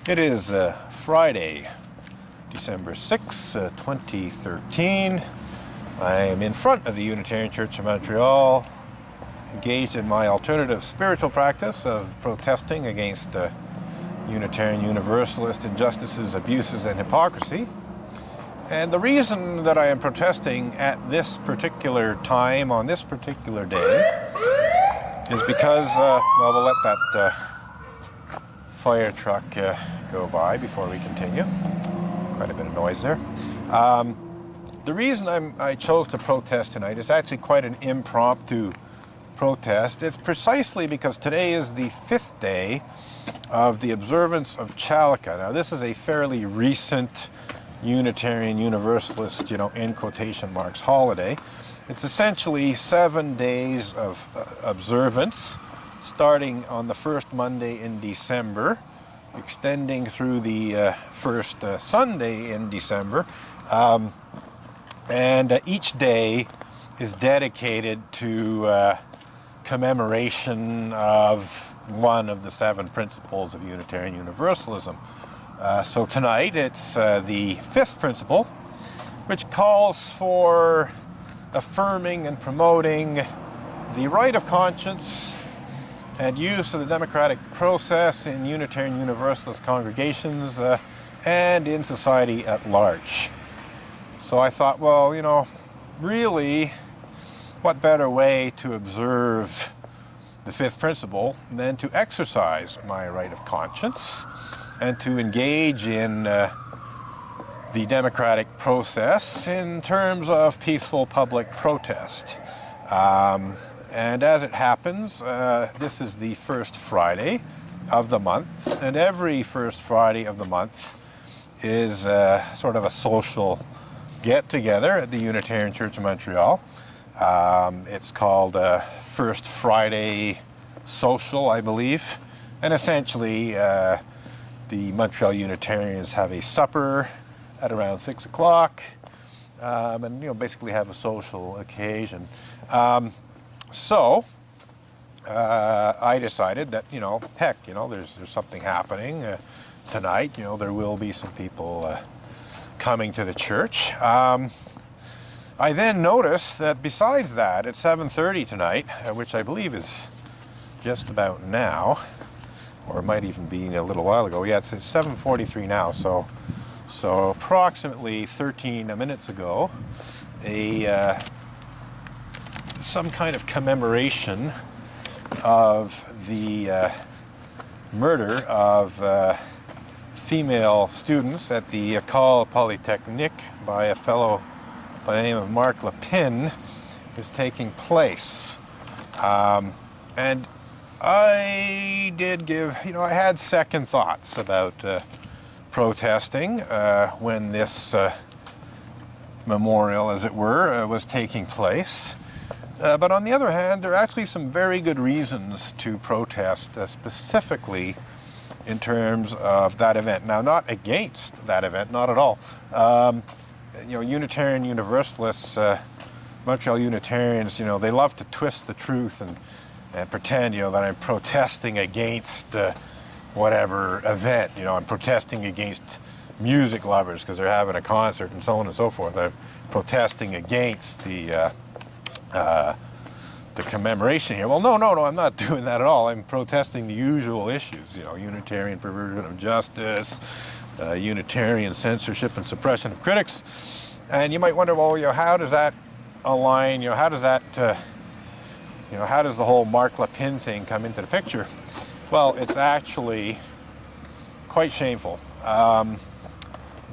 It is Friday, December 6, 2013. I am in front of the Unitarian Church of Montreal, engaged in my alternative spiritual practice of protesting against Unitarian Universalist injustices, abuses, and hypocrisy. And the reason that I am protesting at this particular time, on this particular day, is because, we'll let that fire truck go by before we continue. Quite a bit of noise there. The reason I chose to protest tonight is actually quite an impromptu protest. It's precisely because today is the 5th day of the observance of Chalica. Now, this is a fairly recent Unitarian Universalist, in quotation marks, holiday. It's essentially 7 days of observance, starting on the first Monday in December, extending through the first Sunday in December. And each day is dedicated to commemoration of one of the 7 principles of Unitarian Universalism. So tonight it's the 5th principle, which calls for affirming and promoting the right of conscience and use of the democratic process in Unitarian Universalist congregations and in society at large. So I thought, well, really, what better way to observe the 5th principle than to exercise my right of conscience and to engage in the democratic process in terms of peaceful public protest. And as it happens, this is the first Friday of the month, and every first Friday of the month is sort of a social get-together at the Unitarian Church of Montreal. It's called First Friday Social, I believe, and essentially the Montreal Unitarians have a supper at around 6 o'clock, and basically have a social occasion. So I decided that heck, there's something happening tonight. There will be some people coming to the church. I then noticed that besides that, at 7:30 tonight, which I believe is just about now, or it might even be a little while ago. Yeah, it's 7:43 now, so approximately 13 minutes ago, some kind of commemoration of the murder of female students at the École Polytechnique by a fellow by the name of Marc Lepin is taking place. And I did give, I had second thoughts about protesting when this memorial, as it were, was taking place. But on the other hand, there are actually some very good reasons to protest, specifically in terms of that event. Now, not against that event, not at all. Unitarian Universalists, Montreal Unitarians, they love to twist the truth and pretend, that I'm protesting against whatever event. I'm protesting against music lovers because they're having a concert and so on and so forth. I'm protesting against the commemoration here. Well, no, I'm not doing that at all. I'm protesting the usual issues, Unitarian perversion of justice, Unitarian censorship and suppression of critics. And you might wonder, well, how does that align? How does that, how does the whole Marc Lepin thing come into the picture? Well, it's actually quite shameful.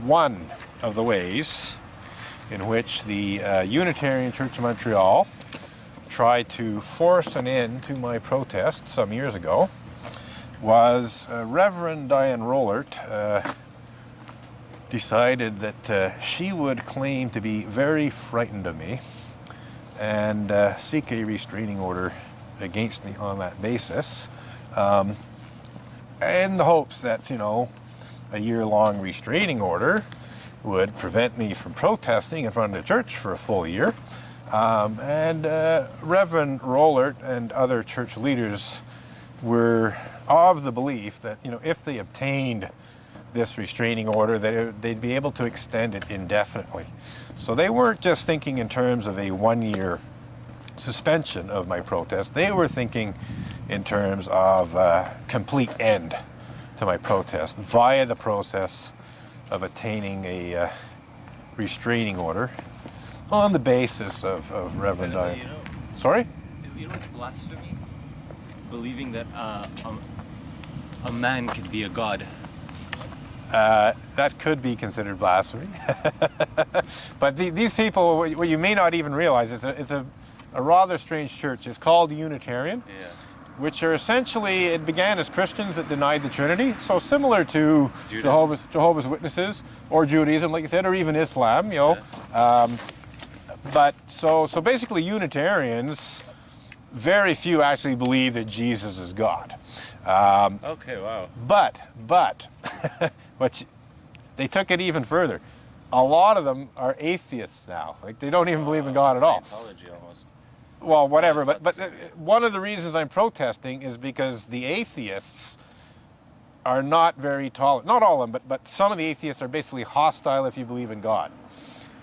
One of the ways in which the Unitarian Church of Montreal tried to force an end to my protest some years ago was Reverend Diane Rollert decided that she would claim to be very frightened of me and seek a restraining order against me on that basis, in the hopes that, a year-long restraining order would prevent me from protesting in front of the church for a full year. And Reverend Rollert and other church leaders were of the belief that, if they obtained this restraining order, that they'd be able to extend it indefinitely. So they weren't just thinking in terms of a 1-year suspension of my protest. They were thinking in terms of a complete end to my protest via the process of attaining a restraining order on the basis of Reverend Iron. Sorry? You know what's blasphemy? Believing that a man could be a god. That could be considered blasphemy. But these people, what you may not even realize, it's a rather strange church. It's called Unitarian, which are essentially, it began as Christians that denied the Trinity, so similar to Jehovah's Witnesses or Judaism, like you said, or even Islam, but so basically Unitarians, very few actually believe that Jesus is God. Okay, wow. But they took it even further. A lot of them are atheists now. Like, they don't even believe in God at all. Scientology almost. Well, whatever. But one of the reasons I'm protesting is because the atheists are not very tolerant. Not all of them, but some of the atheists are basically hostile if you believe in God.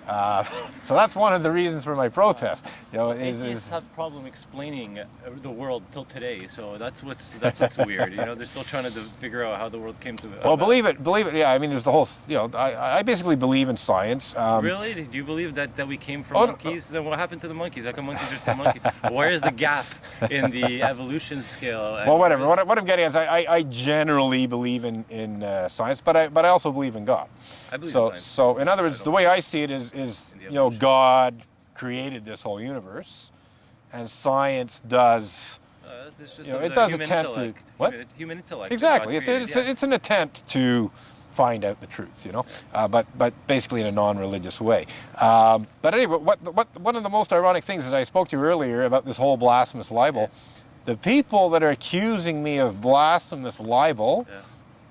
So that's one of the reasons for my protest. Atheists have problem explaining the world till today. So that's what's weird. They're still trying to figure out how the world came to. Well, believe it. Yeah, I mean, there's the whole. I basically believe in science. Really? Do you believe that we came from monkeys? Then what happened to the monkeys? How come monkeys are still monkeys? Where is the gap in the evolution scale? Well, whatever. What I'm getting is, I generally believe in science, but I also believe in God. I believe in science. So in other words, the way I see it is God created this whole universe, and science does. It does attempt to human intellect. Exactly. It's an attempt to find out the truth. But basically in a non-religious way. But anyway, one of the most ironic things is I spoke to you earlier about this whole blasphemous libel. The people that are accusing me of blasphemous libel,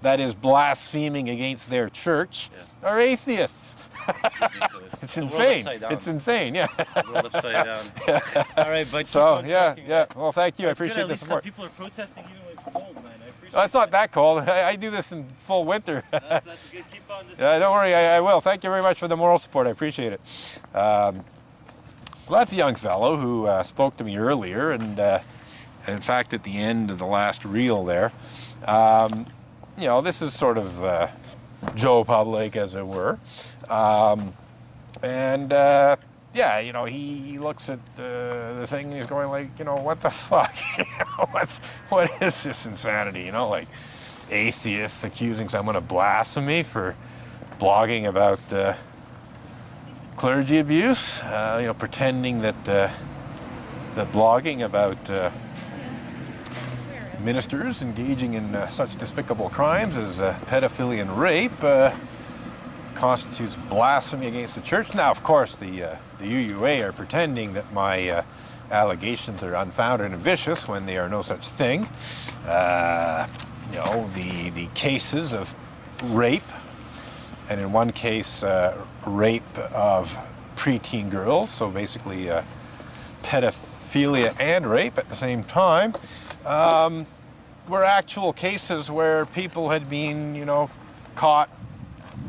that is blaspheming against their church, are atheists. It's insane. It's insane, yeah. The world upside down. All right, but so yeah. Well, thank you. I appreciate the support. Some people are protesting even when it's cold, man. I appreciate it's not that cold. I do this in full winter. That's good. Keep on this. Yeah, don't worry. I will. Thank you very much for the moral support. I appreciate it. Well, that's a young fellow who spoke to me earlier, and in fact, at the end of the last reel there, this is sort of Joe Public, as it were. He looks at the thing and he's going like, what the fuck? What is this insanity? Like atheists accusing someone of blasphemy for blogging about clergy abuse, pretending that blogging about ministers engaging in such despicable crimes as pedophilia and rape constitutes blasphemy against the church. Now, of course, the UUA are pretending that my allegations are unfounded and vicious when they are no such thing. The cases of rape, and in one case, rape of preteen girls, so basically pedophilia and rape at the same time, were actual cases where people had been, caught,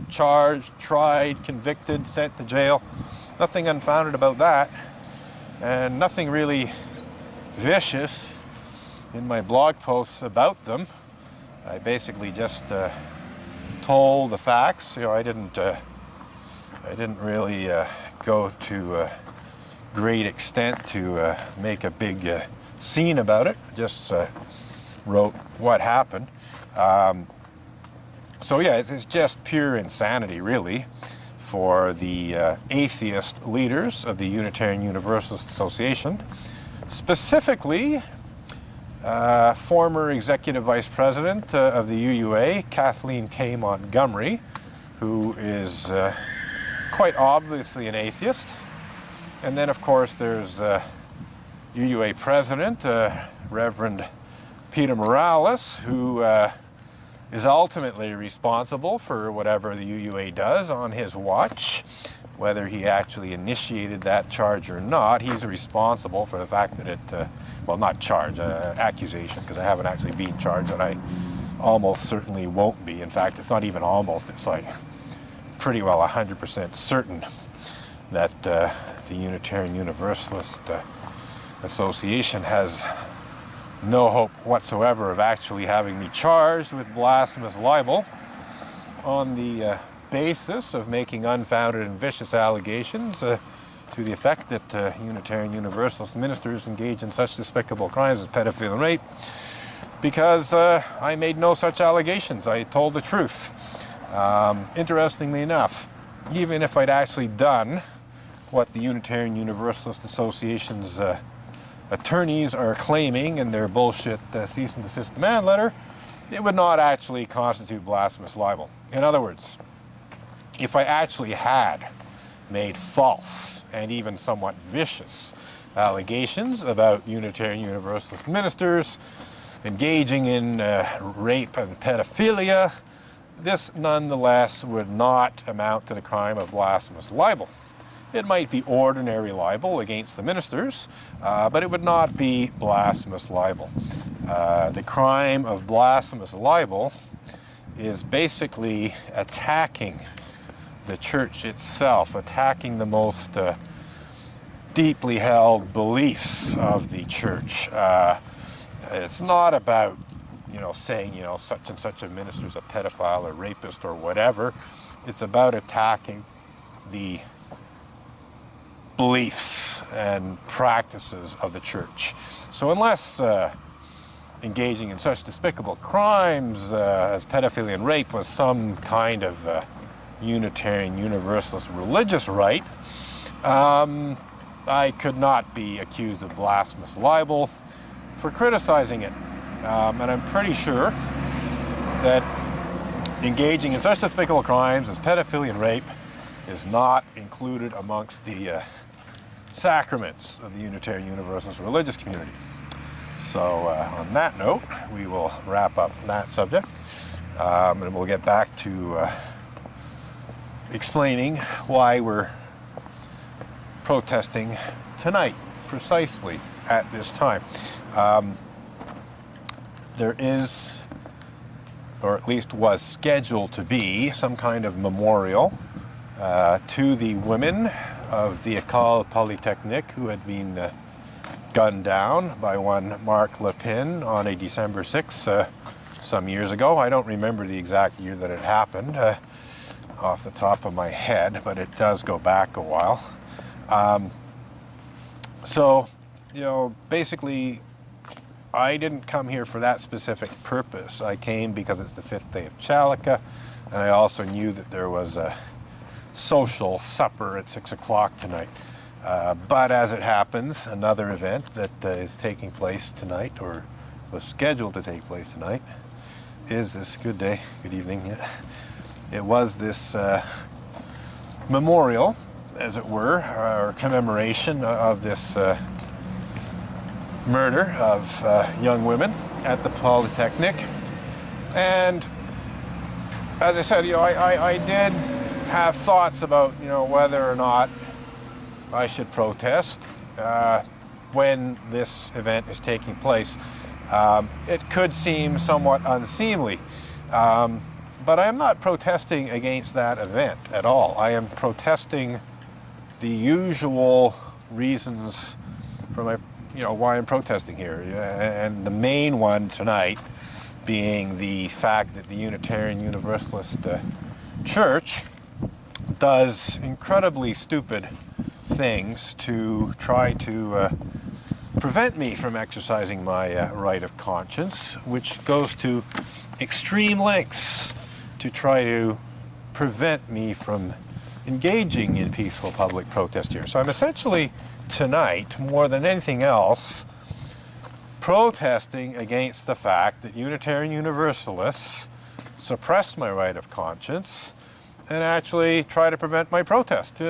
charged, tried, convicted, sent to jail. Nothing unfounded about that, and nothing really vicious in my blog posts about them. I basically just told the facts. I didn't really go to great extent to make a big scene about it. Just wrote what happened. It's just pure insanity, really, for the atheist leaders of the Unitarian Universalist Association, specifically former Executive Vice President of the UUA, Kathleen K. Montgomery, who is quite obviously an atheist. And then, of course, there's UUA President, Reverend Peter Morales, who is ultimately responsible for whatever the UUA does on his watch, whether he actually initiated that charge or not. He's responsible for the fact that it, well, not charge, accusation, because I haven't actually been charged, and I almost certainly won't be. In fact, it's not even almost, it's like pretty well 100% certain that the Unitarian Universalist Association has no hope whatsoever of actually having me charged with blasphemous libel on the basis of making unfounded and vicious allegations to the effect that Unitarian Universalist ministers engage in such despicable crimes as pedophilia and rape, because I made no such allegations. I told the truth. Interestingly enough, even if I'd actually done what the Unitarian Universalist Association's attorneys are claiming in their bullshit cease and desist demand letter, it would not actually constitute blasphemous libel. In other words, if I actually had made false and even somewhat vicious allegations about Unitarian Universalist ministers engaging in rape and pedophilia, this nonetheless would not amount to the crime of blasphemous libel. It might be ordinary libel against the ministers, but it would not be blasphemous libel. The crime of blasphemous libel is basically attacking the church itself, attacking the most deeply held beliefs of the church. It's not about, saying, such and such a minister's a pedophile or rapist or whatever. It's about attacking the beliefs and practices of the church. So unless engaging in such despicable crimes as pedophilia and rape was some kind of Unitarian Universalist religious right, I could not be accused of blasphemous libel for criticizing it. And I'm pretty sure that engaging in such despicable crimes as pedophilia and rape is not included amongst the sacraments of the Unitarian Universalist religious community. So on that note, we will wrap up that subject, and we'll get back to explaining why we're protesting tonight, precisely at this time. There is, or at least was scheduled to be, some kind of memorial to the women of the École Polytechnique who had been gunned down by one Marc Lepin on a December 6th some years ago. I don't remember the exact year that it happened off the top of my head, but it does go back a while. So, basically, I didn't come here for that specific purpose. I came because it's the 5th day of Chalica, and I also knew that there was a social supper at 6 o'clock tonight. But as it happens, another event that is taking place tonight, or was scheduled to take place tonight, is this, good evening, yeah. It was this memorial, as it were, or commemoration of this murder of young women at the Polytechnique. And as I said, I did have thoughts about, whether or not I should protest when this event is taking place. It could seem somewhat unseemly, but I am not protesting against that event at all. I am protesting the usual reasons for my, why I'm protesting here, and the main one tonight being the fact that the Unitarian Universalist Church does incredibly stupid things to try to prevent me from exercising my right of conscience, which goes to extreme lengths to try to prevent me from engaging in peaceful public protest here. So I'm essentially tonight, more than anything else, protesting against the fact that Unitarian Universalists suppress my right of conscience and actually try to prevent my protest.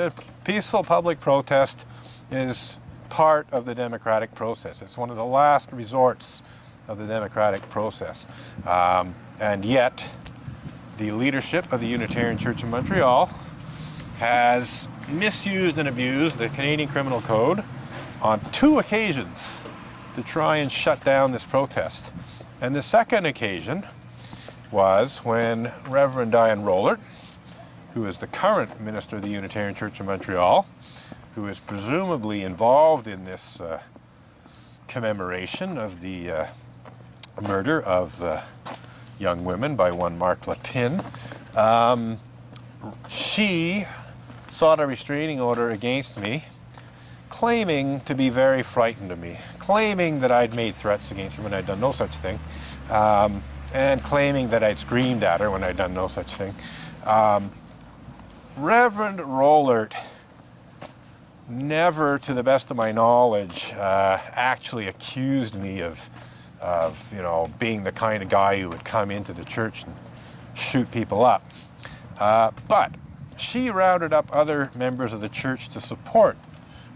Peaceful public protest is part of the democratic process. It's one of the last resorts of the democratic process. And yet, the leadership of the Unitarian Church of Montreal has misused and abused the Canadian Criminal Code on 2 occasions to try and shut down this protest. And the second occasion was when Reverend Diane Rollert, who is the current minister of the Unitarian Church of Montreal, who is presumably involved in this commemoration of the murder of young women by one Marc Lepine, she sought a restraining order against me, claiming to be very frightened of me, claiming that I'd made threats against her when I'd done no such thing, and claiming that I'd screamed at her when I'd done no such thing. Reverend Rollert never, to the best of my knowledge, actually accused me of being the kind of guy who would come into the church and shoot people up. But she rounded up other members of the church to support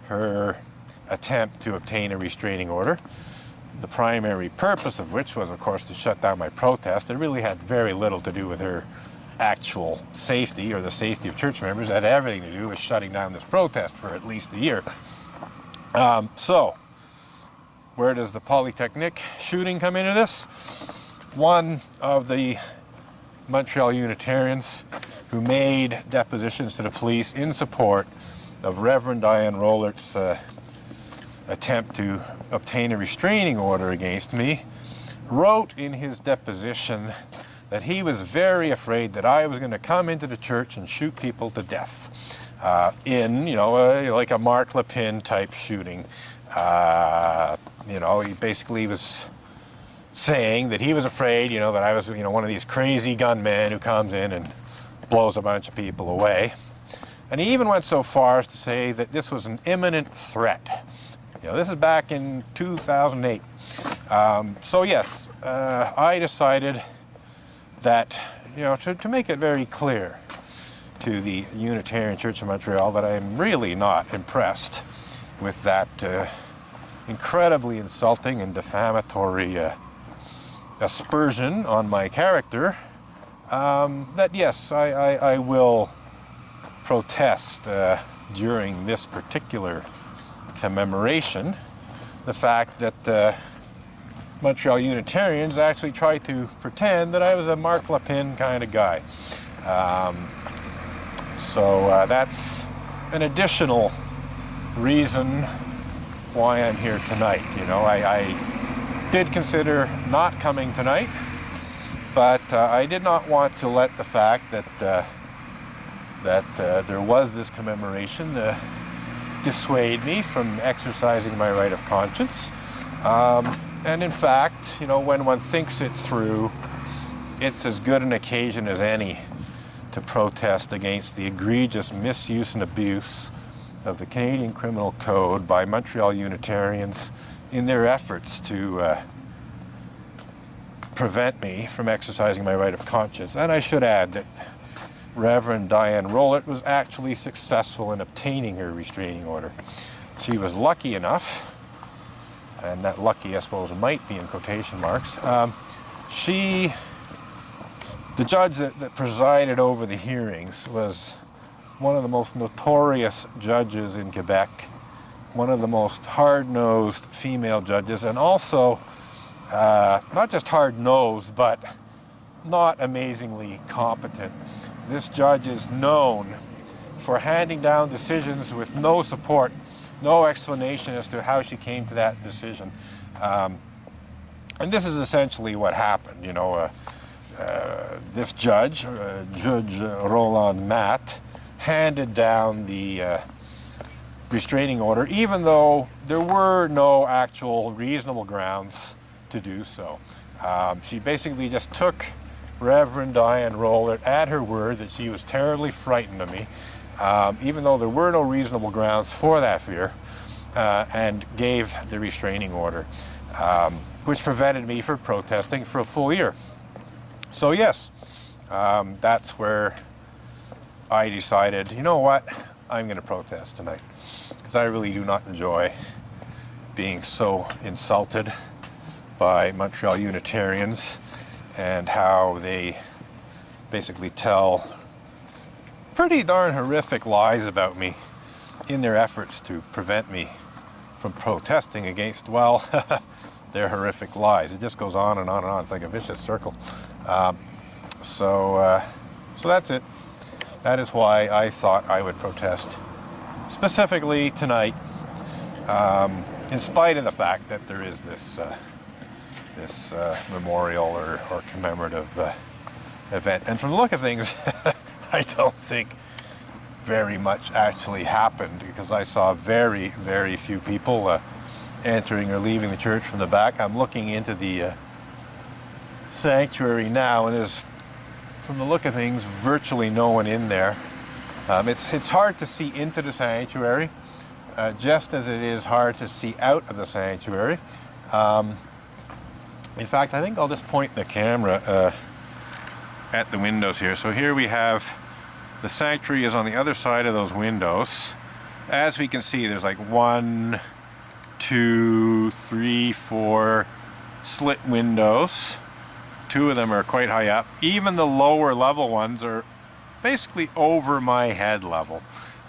her attempt to obtain a restraining order, the primary purpose of which was, of course, to shut down my protest. It really had very little to do with her actual safety or the safety of church members. It had everything to do with shutting down this protest for at least a year. So, where does the Polytechnic shooting come into this? One of the Montreal Unitarians who made depositions to the police in support of Reverend Diane Rollert's attempt to obtain a restraining order against me, wrote in his deposition that he was very afraid that I was going to come into the church and shoot people to death like a Marc Lepine type shooting. He basically was saying that he was afraid, that I was, one of these crazy gunmen who comes in and blows a bunch of people away. And he even went so far as to say that this was an imminent threat. This is back in 2008. So yes, I decided that, to make it very clear to the Unitarian Church of Montreal that I'm really not impressed with that incredibly insulting and defamatory aspersion on my character, that yes, I will protest during this particular commemoration the fact that Montreal Unitarians actually tried to pretend that I was a Marc Lepine kind of guy. So that's an additional reason why I'm here tonight. I did consider not coming tonight, but I did not want to let the fact that there was this commemoration dissuade me from exercising my right of conscience. And in fact, when one thinks it through, it's as good an occasion as any to protest against the egregious misuse and abuse of the Canadian Criminal Code by Montreal Unitarians in their efforts to prevent me from exercising my right of conscience. And I should add that Reverend Diane Rollert was actually successful in obtaining her restraining order. She was lucky enough, and that lucky, I suppose, might be in quotation marks. The judge that presided over the hearings was one of the most notorious judges in Quebec, one of the most hard-nosed female judges, and also not just hard-nosed, but not amazingly competent. This judge is known for handing down decisions with no support, no explanation as to how she came to that decision. And this is essentially what happened. This judge, Judge Roland Matt, handed down the restraining order, even though there were no actual reasonable grounds to do so. She basically just took Reverend Diane Rollert at her word that she was terribly frightened of me, even though there were no reasonable grounds for that fear, and gave the restraining order, which prevented me from protesting for a full year. So yes, that's where I decided, you know what, I'm going to protest tonight, because I really do not enjoy being so insulted by Montreal Unitarians and how they basically tell pretty darn horrific lies about me in their efforts to prevent me from protesting against, well, their horrific lies. It just goes on and on and on. It's like a vicious circle. So that's it. That is why I thought I would protest specifically tonight, in spite of the fact that there is this memorial or commemorative event. And from the look of things, I don't think very much actually happened, because I saw very, very few people entering or leaving the church from the back. I'm looking into the sanctuary now, and there's, from the look of things, virtually no one in there. It's hard to see into the sanctuary, just as it is hard to see out of the sanctuary. In fact, I think I'll just point the camera at the windows here. So here we have the sanctuary is on the other side of those windows. As we can see, there's like 1, 2, 3, 4 slit windows. 2 of them are quite high up. Even the lower level ones are basically over my head level.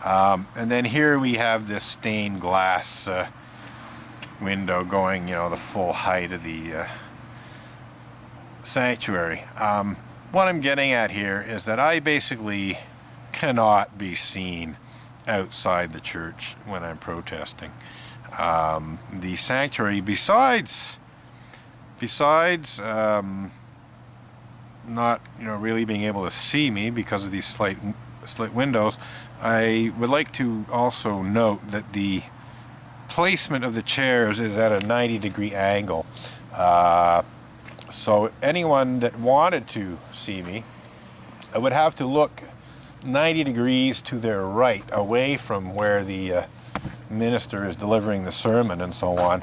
And then here we have this stained glass window going, the full height of the sanctuary. What I'm getting at here is that I basically cannot be seen outside the church when I'm protesting. The sanctuary, besides not really being able to see me because of these slit windows, I would like to also note that the placement of the chairs is at a 90-degree angle. So anyone that wanted to see me, I would have to look 90 degrees to their right, away from where the minister is delivering the sermon and so on,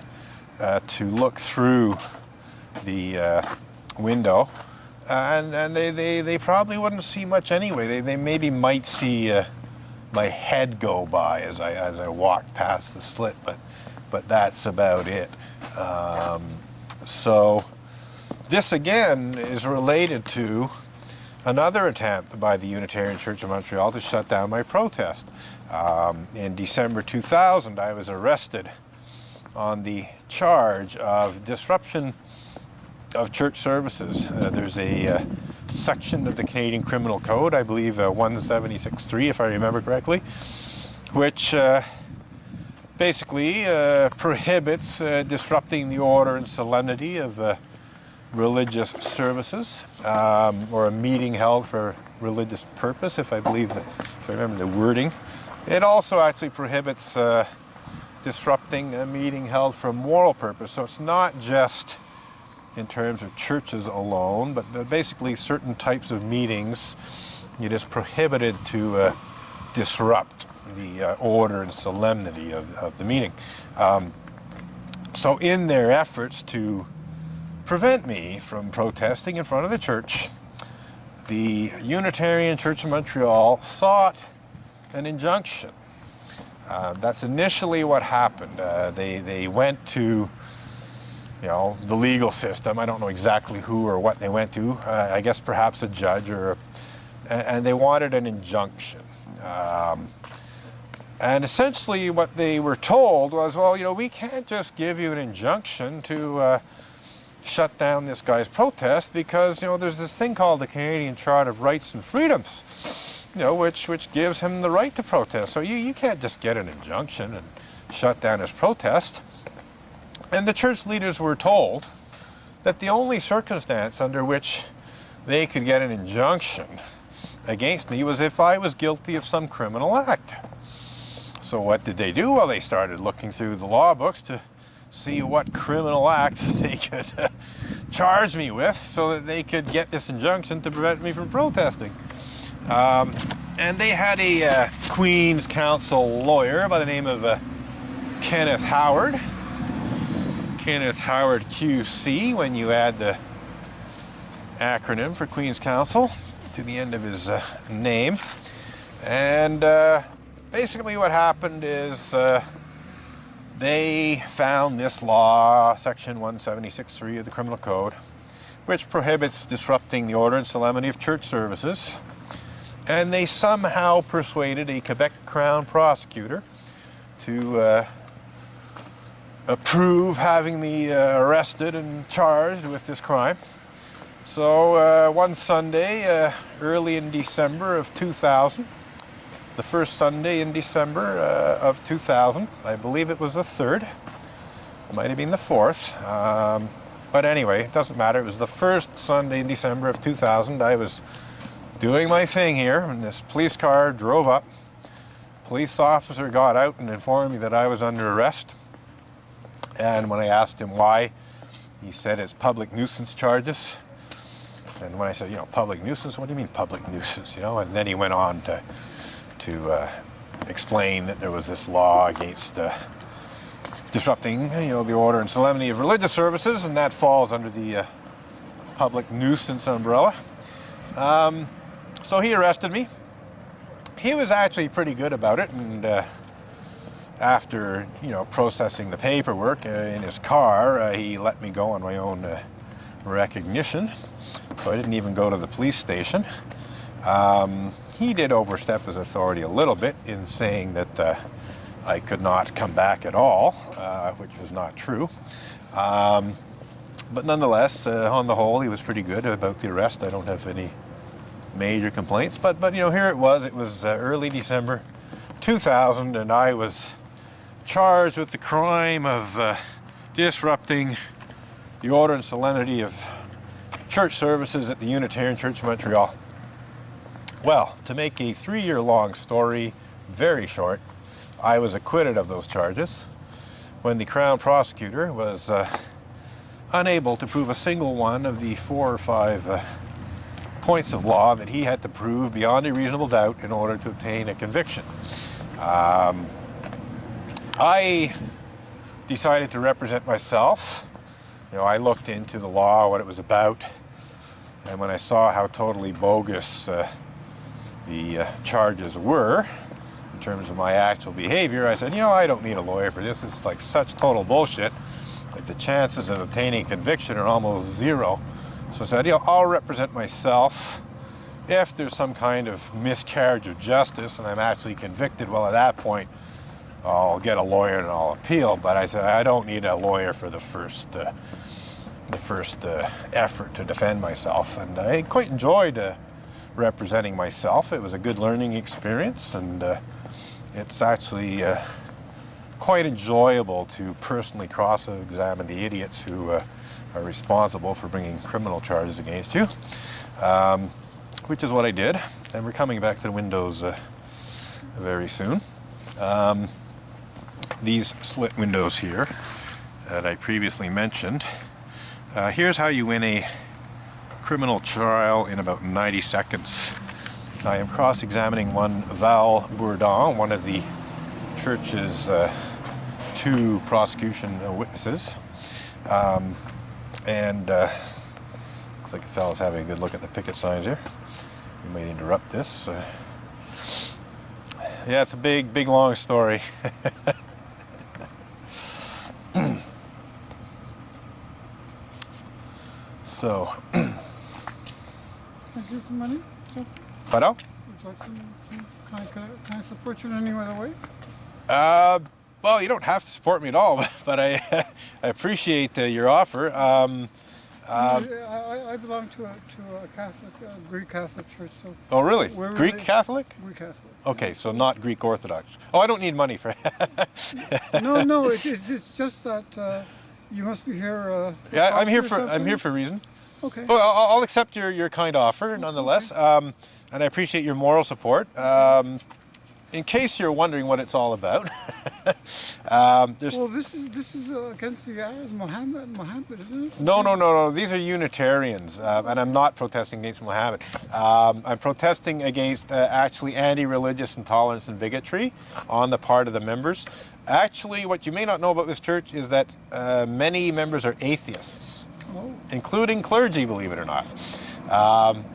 to look through the window. And they probably wouldn't see much anyway. They maybe might see my head go by as I walk past the slit, but that's about it. So this again is related to another attempt by the Unitarian Church of Montreal to shut down my protest. In December 2000, I was arrested on the charge of disruption of church services. There's a section of the Canadian Criminal Code, I believe 176.3 if I remember correctly, which basically prohibits disrupting the order and solemnity of religious services, or a meeting held for religious purpose, if I remember the wording. It also actually prohibits disrupting a meeting held for moral purpose. So it's not just in terms of churches alone, but basically certain types of meetings, it is prohibited to disrupt the order and solemnity of the meeting. So in their efforts to prevent me from protesting in front of the church, the Unitarian Church of Montreal sought an injunction. That's initially what happened. They went to the legal system. I don't know exactly who or what they went to. I guess perhaps a judge, and they wanted an injunction. And essentially what they were told was, well, we can't just give you an injunction to shut down this guy's protest, because there's this thing called the Canadian Charter of Rights and Freedoms, which gives him the right to protest. So you can't just get an injunction and shut down his protest. And the church leaders were told that the only circumstance under which they could get an injunction against me was if I was guilty of some criminal act. So what did they do? Well, they started looking through the law books to see what criminal act they could charge me with, so that they could get this injunction to prevent me from protesting. And they had a Queen's Counsel lawyer by the name of Kenneth Howard QC, when you add the acronym for Queen's Counsel to the end of his name. And basically what happened is they found this law, section 176.3 of the Criminal Code, which prohibits disrupting the order and solemnity of church services, And they somehow persuaded a Quebec Crown prosecutor to approve having me arrested and charged with this crime. So one Sunday, early in December of 2000, the first Sunday in December of 2000, I believe it was the 3rd, it might have been the 4th, but anyway, it doesn't matter. It was the first Sunday in December of 2000. I was doing my thing here, and this police car drove up. Police officer got out and informed me that I was under arrest. And when I asked him why, he said it's public nuisance charges. And when I said, public nuisance, what do you mean public nuisance? And then he went on to explain that there was this law against disrupting, the order and solemnity of religious services, and that falls under the public nuisance umbrella. So he arrested me. He was actually pretty good about it, and after processing the paperwork in his car, he let me go on my own recognition. So I didn't even go to the police station. He did overstep his authority a little bit in saying that I could not come back at all, which was not true. But nonetheless, on the whole, he was pretty good about the arrest. I don't have any major complaints. But here it was. It was early December 2000, and I was charged with the crime of disrupting the order and solemnity of church services at the Unitarian Church of Montreal. Well, to make a 3-year-long story very short, I was acquitted of those charges when the Crown prosecutor was unable to prove a single one of the 4 or 5 points of law that he had to prove beyond a reasonable doubt in order to obtain a conviction. I decided to represent myself. I looked into the law, what it was about, and when I saw how totally bogus the charges were in terms of my actual behavior, I said, I don't need a lawyer for this. It's like such total bullshit. Like the chances of obtaining a conviction are almost zero. So I said, I'll represent myself. If there's some kind of miscarriage of justice and I'm actually convicted, well, at that point, I'll get a lawyer and I'll appeal. But I said, I don't need a lawyer for the first effort to defend myself. And I quite enjoyed representing myself. It was a good learning experience, and it's actually quite enjoyable to personally cross-examine the idiots who are responsible for bringing criminal charges against you, which is what I did. And we're coming back to the windows very soon. These slit windows here that I previously mentioned, here's how you win a criminal trial in about 90 seconds. I am cross-examining one Val Bourdon, one of the church's 2 prosecution witnesses. And looks like the fellow's having a good look at the picket signs here. We might interrupt this. Yeah, it's a big, long story. So. Can I give some money? Pardon? Would you like some can I support you in any other way? Well, you don't have to support me at all, but I appreciate your offer. I belong to a Catholic, Greek Catholic church. So. Oh, really? We're Greek Catholic? Greek Catholic. Okay, so not Greek Orthodox. Oh, I don't need money for. No, it's just that you must be here. Yeah, I'm here for a reason. Okay. Well, I'll accept your kind offer nonetheless, and I appreciate your moral support. In case you're wondering what it's all about, there's. Well, this is against the ayahs, Muhammad, isn't it? No. These are Unitarians, and I'm not protesting against Muhammad. I'm protesting against actually anti-religious intolerance and bigotry on the part of the members. Actually, what you may not know about this church is that many members are atheists, including clergy, believe it or not.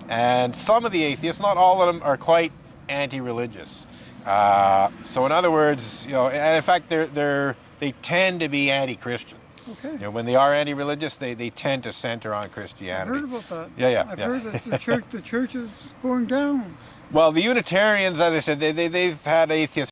And some of the atheists, not all of them, are quite anti-religious. So in other words, and in fact, they tend to be anti-Christian. Okay. When they are anti-religious, they tend to center on Christianity. I heard about that. Yeah. I've heard that the church is going down. Well, the Unitarians, as I said, they've had atheists